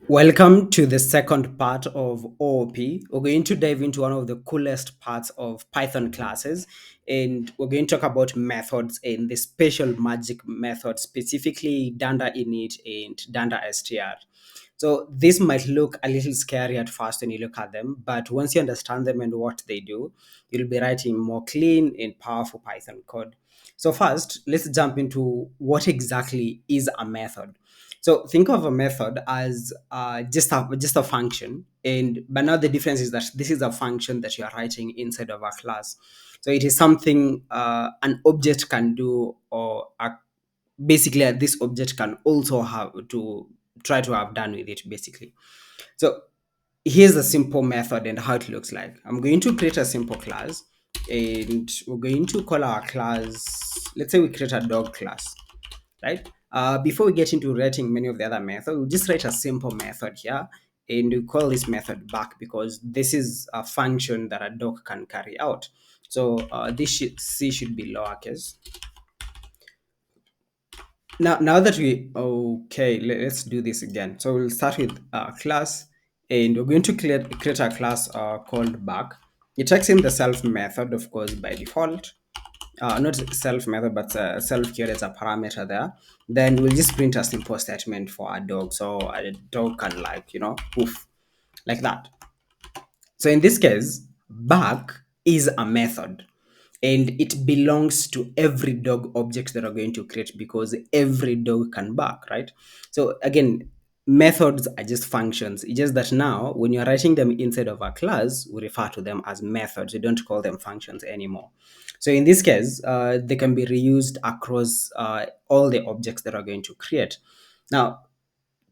Welcome to the second part of OOP. We're going to dive into one of the coolest parts of Python classes, and we're going to talk about methods and the special magic method, specifically danda init and danda str. So this might look a little scary at first when you look at them, but once you understand them and what they do, you'll be writing more clean and powerful Python code. So first, let's jump into what exactly is a method. So think of a method as just a function, and but now the difference is that this is a function that you are writing inside of a class. So it is something an object can do, or basically this object can also have to try to have done with it. Basically, so here's a simple method and how it looks like. I'm going to create a simple class, and we're going to call our class. Let's say we create a dog class, right? Before we get into writing many of the other methods, we'll just write a simple method here, and we call this method back because this is a function that a dog can carry out. So C should be lowercase. Now that okay, let's do this again. So we'll start with class, and we're going to create a class called back. It takes in the self method, of course, by default. Not self method, but self here as a parameter there. Then we'll just print a simple statement for a dog. So a dog can, like, poof, like that. So in this case, back is a method, and it belongs to every dog object that are going to create because every dog can bark, right? So again, methods are just functions. It's just that now when you're writing them inside of a class, we refer to them as methods. We don't call them functions anymore. So in this case, they can be reused across all the objects that are going to create. Now,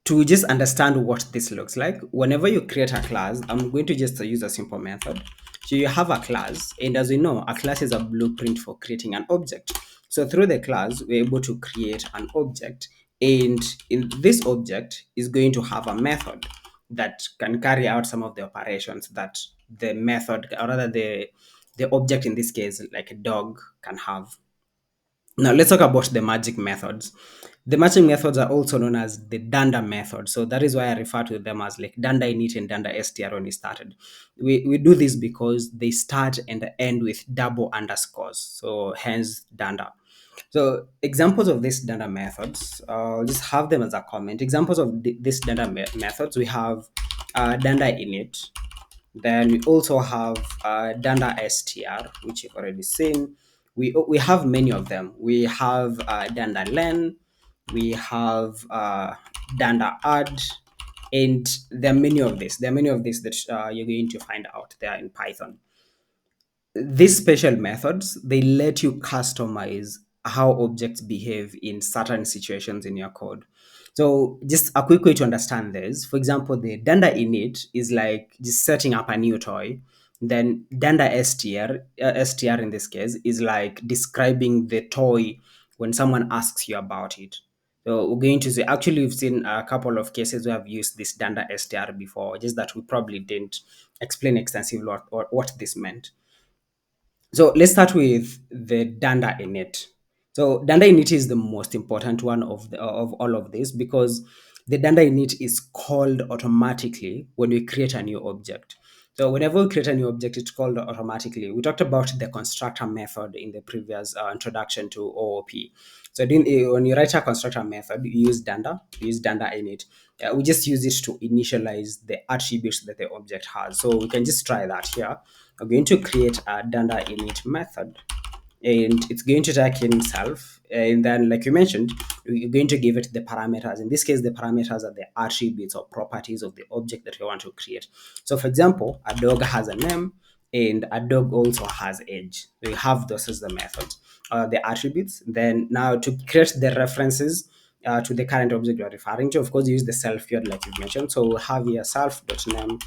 to just understand what this looks like, whenever you create a class, I'm going to just use a simple method. So you have a class, and as we know, a class is a blueprint for creating an object. So through the class, we're able to create an object, and in this object is going to have a method that can carry out some of the operations that the method, or rather the object in this case, like a dog, can have. Now let's talk about the magic methods. The magic methods are also known as the danda method. So that is why I refer to them as like danda init and danda str when we started. We do this because they start and end with double underscores. So hence danda. So examples of these danda methods, I'll just have them as a comment. Examples of these danda methods, we have danda init. Then we also have danda str, which you've already seen. We have many of them. We have danda len, we have danda add, and there are many of these. There are many of these that you're going to find out there in Python. These special methods, they let you customize how objects behave in certain situations in your code. So just a quick way to understand this, for example, the danda init is like just setting up a new toy. Then danda str in this case is like describing the toy when someone asks you about it. So we're going to see, actually, we've seen a couple of cases where I've used this danda str before, just that we probably didn't explain extensively what this meant. So let's start with the danda init. So danda init is the most important one of all of this because the danda init is called automatically when we create a new object. So whenever we create a new object, it's called automatically. We talked about the constructor method in the previous introduction to OOP. So when you write a constructor method, you use danda init. We just use it to initialize the attributes that the object has. So we can just try that here. I'm going to create a danda init method, and it's going to take in self, and then, like you mentioned, you're going to give it the parameters. In this case, the parameters are the attributes or properties of the object that you want to create. So for example, a dog has a name, and a dog also has age. So you have those as the methods, the attributes. Then now to create the references to the current object you're referring to, of course, use the self here like you mentioned. So we'll have here self.name.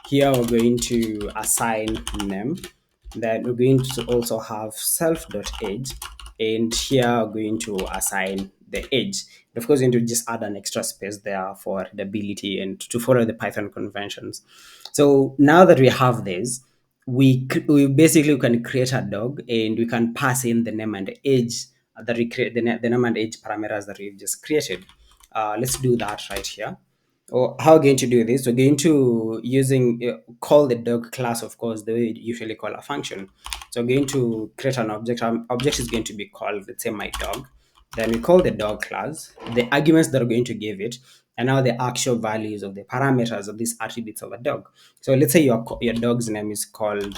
Here we're going to assign name. Then we're going to also have self.age, and here we're going to assign the age. Of course, you need to just add an extra space there for readability and to follow the Python conventions. So now that we have this, we basically can create a dog, and we can pass in the name and age that we create, the name and age parameters that we've just created. Let's do that right here. Or how we're going to do this, we're going to using call the dog class, of course, the way we usually call a function. So we're going to create an object. Our object is going to be called, let's say, my dog. Then we call the dog class, the arguments that are going to give it, and now the actual values of the parameters of these attributes of a dog. So let's say your dog's name is called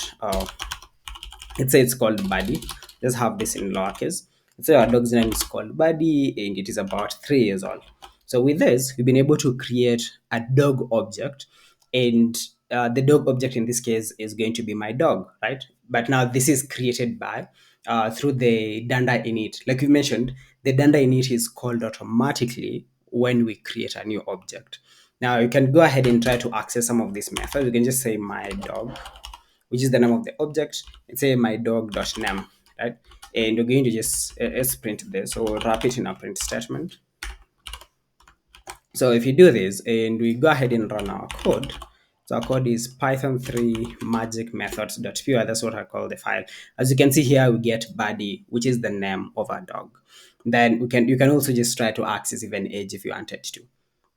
let's say it's called Buddy. Just have this in lowercase. Let's say our dog's name is called Buddy and it is about 3 years old. So with this, we've been able to create a dog object, and the dog object in this case is going to be my dog, right? But now this is created by through the danda init. Like we mentioned, the danda init is called automatically when we create a new object. Now you can go ahead and try to access some of these methods. You can just say my dog, which is the name of the object, and say my dog.name, right? And we're going to just let's print this, or wrap it in a print statement. So if you do this and we go ahead and run our code, so our code is python3 magic methods.py. That's what I call the file. As you can see here, we get Buddy, which is the name of our dog. Then you can also just try to access even age if you wanted to.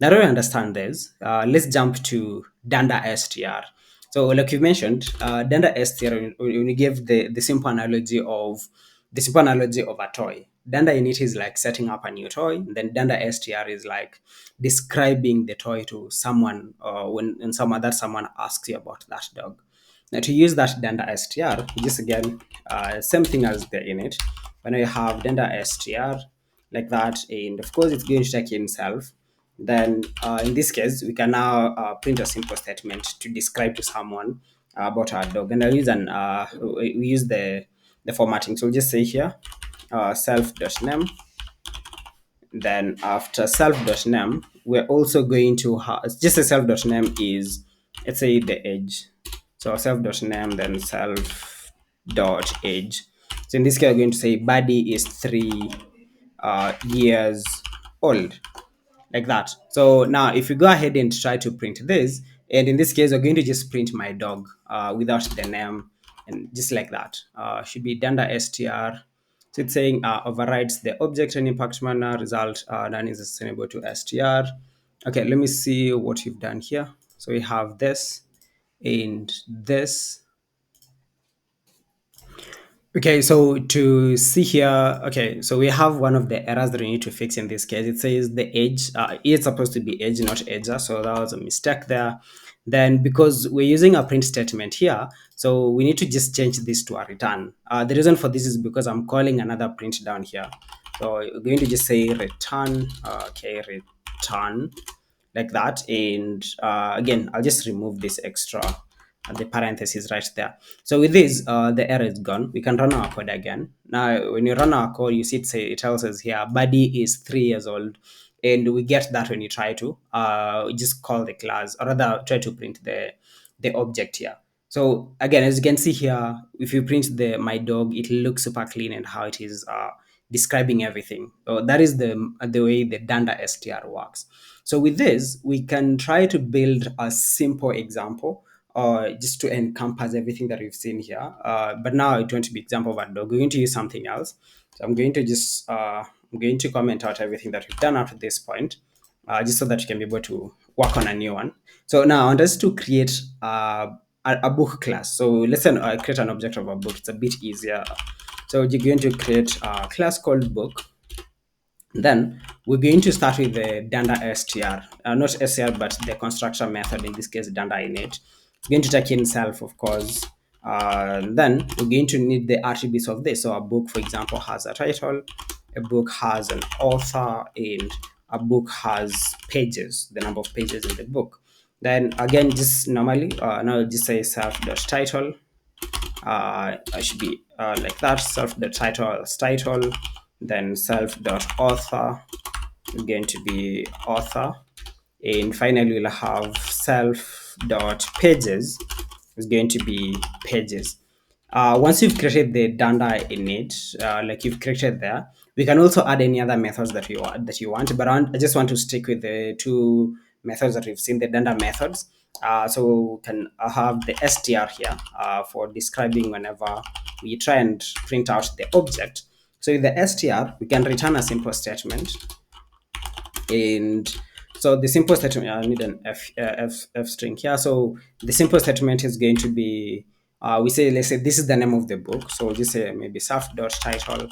Now that we understand this, let's jump to danda str. So like you mentioned, danda str, when you give the simple analogy of a toy. Danda init is like setting up a new toy. Then danda str is like describing the toy to someone, when someone asks you about that dog. Now to use that danda str, just again, same thing as the init. When you have danda str like that, and of course it's going to take in self. Then in this case, we can now print a simple statement to describe to someone about our dog. And I'll use we use the formatting. So we'll just say here self.name. Then after self.name, we're also going to have just a self.name is, let's say, the age. So self.name, then self.age. So in this case, we're going to say Buddy is 3 years old, like that. So now if you go ahead and try to print this, and in this case, we're going to just print my dog without the name, and just like that. Should be danda str. So it's saying overrides the object and impact manner result none is assignable to str. Okay, let me see what you've done here. So we have this and this. Okay, so to see here, okay, so we have one of the errors that we need to fix in this case. It says the age, it's supposed to be age, not ager, so that was a mistake there. Then because we're using a print statement here, so we need to just change this to a return. The reason for this is because I'm calling another print down here. So we're going to just say return, okay, return, like that. And again, I'll just remove this extra the parentheses right there. So with this, the error is gone. We can run our code again. Now, when you run our code, you see it tells us here, Buddy is 3 years old. And we get that when you try to just call the class, or rather try to print the object here. So again, as you can see here, if you print the my dog, it looks super clean and how it is describing everything. So that is the way the danda str works. So with this, we can try to build a simple example just to encompass everything that we've seen here. But now it won't be example of a dog. We're going to use something else. So I'm going to just I'm going to comment out everything that we've done up to this point, just so that you can be able to work on a new one. So now I want us to create a book class. So let's say create an object of a book. It's a bit easier. So you're going to create a class called book. Then we're going to start with the danda str, not str, but the constructor method, in this case, danda init. It's going to take in self, of course. Then we're going to need the attributes of this. So a book, for example, has a title, a book has an author, and a book has pages, the number of pages in the book. Then again, just normally, now just say self.title. I should be like that, self.title, then self.author is going to be author, and finally we'll have self.pages is going to be pages. Once you've created the danda init, like you've created there, we can also add any other methods that you want. But I just want to stick with the two methods that we've seen, the danda methods. So we can have the str here for describing whenever we try and print out the object. So with the str, we can return a simple statement. And so the simple statement, I need an f string here. So the simple statement is going to be, we say, let's say this is the name of the book. So just say maybe self dot title.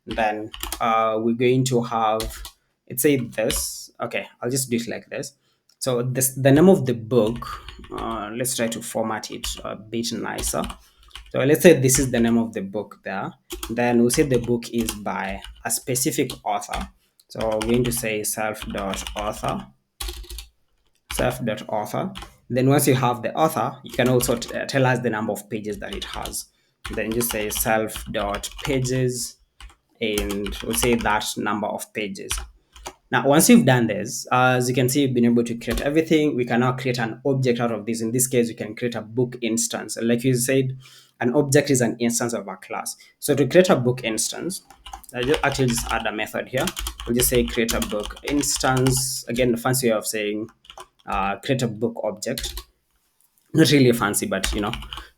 Then we're going to have, let's say this. Okay, I'll just do it like this. So this, the name of the book, let's try to format it a bit nicer. So let's say this is the name of the book there. Then we'll say the book is by a specific author. So we're going to say self.author, self.author. Then once you have the author, you can also tell us the number of pages that it has. Then just say self.pages, and we'll say that number of pages. Now, once you've done this, as you can see, you've been able to create everything. We can now create an object out of this. In this case, we can create a book instance. Like you said, an object is an instance of a class. So to create a book instance, I just actually just add a method here. We'll just say create a book instance. Again, the fancy way of saying create a book object. Not really fancy, but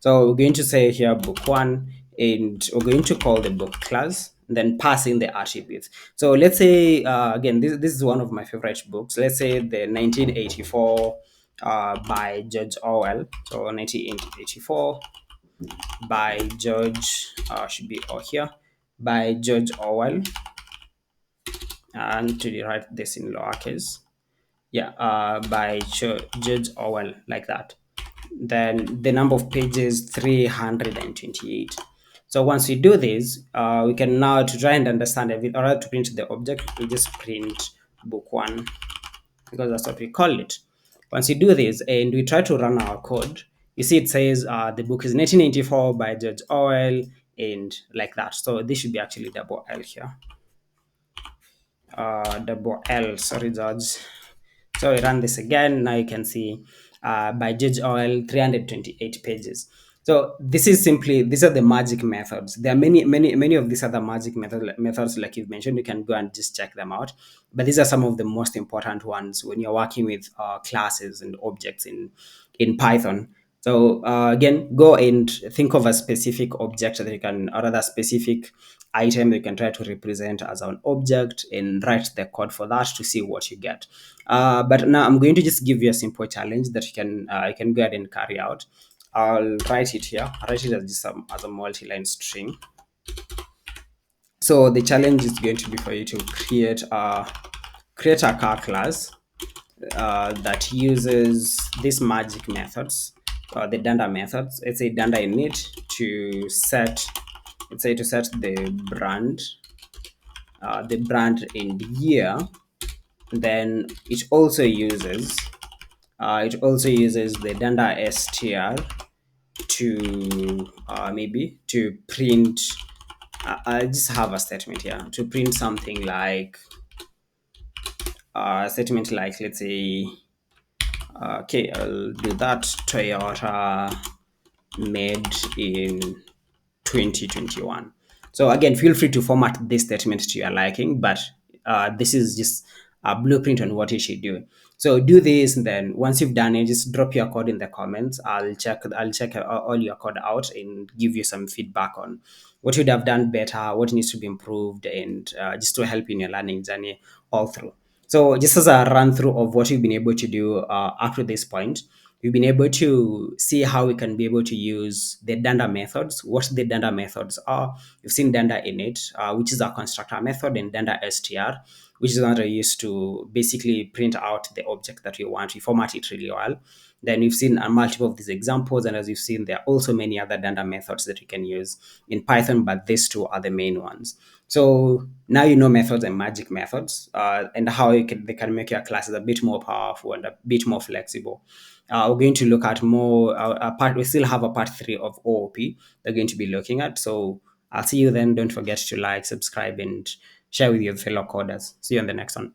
So we're going to say here book one, and we're going to call the book class, then pass in the attributes. So let's say again, this is one of my favorite books. Let's say the 1984 by George Orwell. So 1984 by George should be all here, by George Orwell. And to write this in lowercase. Yeah, by George Orwell, like that. Then the number of pages 328. So once we do this, we can now, to try and understand everything, or to print the object, we just print book one, because that's what we call it. Once we do this and we try to run our code, you see it says the book is 1984 by George Orwell, and like that. So this should be actually double L here. Double L, sorry, George. So we run this again. Now you can see by George Orwell, 328 pages. So this is simply, these are the magic methods. There are many of these other magic methods, like you've mentioned. You can go and just check them out. But these are some of the most important ones when you're working with classes and objects in Python. So again, go and think of a specific object that you can, or rather specific item you can try to represent as an object, and write the code for that to see what you get. But now I'm going to just give you a simple challenge that you can go ahead and carry out. I'll write it here. I'll write it as just as a multi-line string. So the challenge is going to be for you to create a car class that uses these magic methods, the danda methods. Let's say danda init to set, let's say to set the brand in year. Then it also uses the danda str to maybe to print. I just have a statement here to print something like a statement like, let's say, okay, I'll do that. Toyota made in 2021. So again, feel free to format this statement to your liking, but this is just a blueprint on what you should do. So do this, and then once you've done it, just drop your code in the comments. I'll check all your code out and give you some feedback on what you'd have done better, what needs to be improved, and just to help you in your learning journey all through. So just as a run through of what you've been able to do up to this point, we've been able to see how we can be able to use the danda methods, what the danda methods are. You've seen danda init, which is a constructor method, and danda str, which is what I use to basically print out the object that you want. We format it really well. Then you've seen a multiple of these examples, and as you've seen, there are also many other danda methods that you can use in Python, but these two are the main ones. So now you know methods and magic methods, and how they can make your classes a bit more powerful and a bit more flexible. We're going to look at more we still have a part 3 of OOP they're going to be looking at. So I'll see you then. Don't forget to like, subscribe, and share with your fellow coders. See you on the next one.